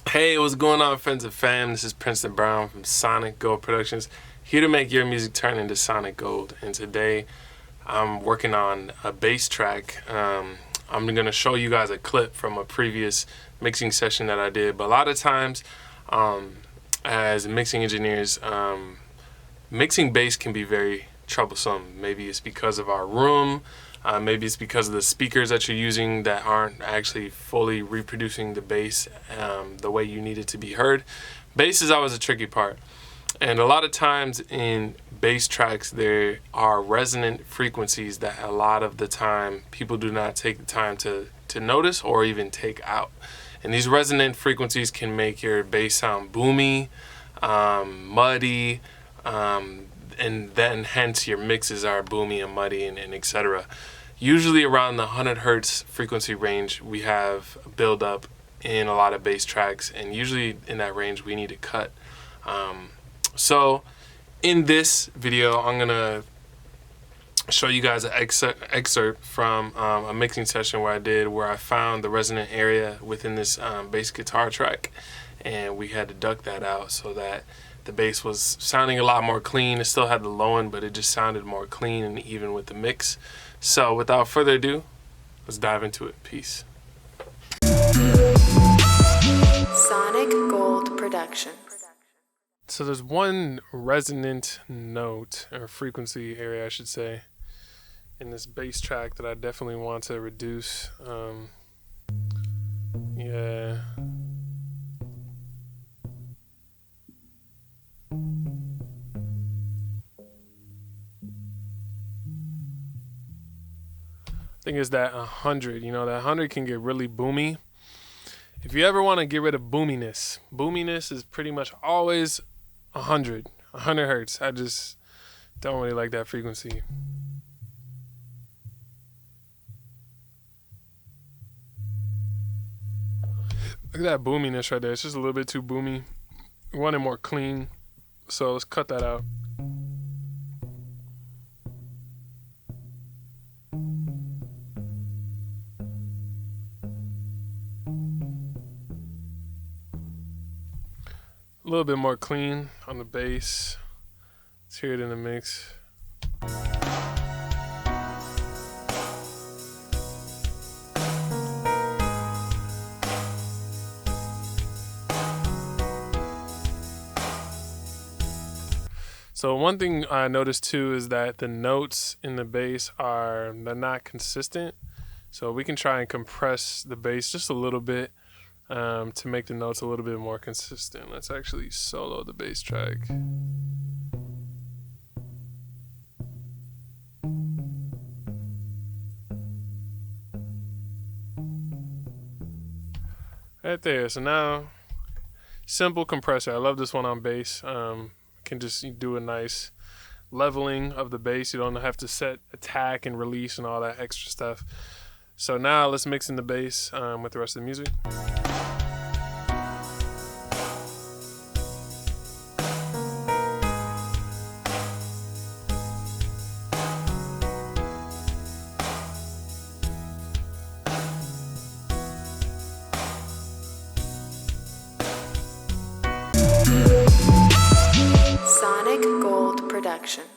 Hey, what's going on, friends and fam? This is Princeton Brown from Sonic Gold Productions, here to make your music turn into Sonic Gold. And today, I'm working on a bass track. I'm gonna show you guys a clip from a previous mixing session that I did. But a lot of times, as mixing engineers, mixing bass can be very troublesome. Maybe it's because of our room. Maybe it's because of the speakers that you're using that aren't actually fully reproducing the bass the way you need it to be heard. Bass is always a tricky part. And a lot of times in bass tracks, there are resonant frequencies that a lot of the time people do not take the time to notice or even take out. And these resonant frequencies can make your bass sound boomy, muddy, and then hence your mixes are boomy and muddy and etc. Usually around the 100 hertz frequency range, we have build up in a lot of bass tracks, and usually in that range we need to cut. So in this video, I'm gonna show you guys an excerpt from a mixing session where I found the resonant area within this bass guitar track, and we had to duck that out so that the bass was sounding a lot more clean. It still had the low end, but it just sounded more clean and even with the mix. So without further ado, let's dive into it. Peace. Sonic Gold Productions. So there's one resonant note, or frequency area I should say, in this bass track that I definitely want to reduce. Yeah. Thing is that 100, that 100 can get really boomy. If you ever want to get rid of boominess is pretty much always 100 hertz. I just don't really like that frequency. Look at that boominess right there. It's just a little bit too boomy. We want it more clean, so let's cut that out. A little bit more clean on the bass. Let's hear it in the mix. So one thing I noticed too is that the notes in the bass they're not consistent. So we can try and compress the bass just a little bit to make the notes a little bit more consistent. Let's actually solo the bass track. Right there. So now, simple compressor. I love this one on bass. Can just do a nice leveling of the bass. You don't have to set attack and release and all that extra stuff. So now let's mix in the bass with the rest of the music. Sonic Gold Productions.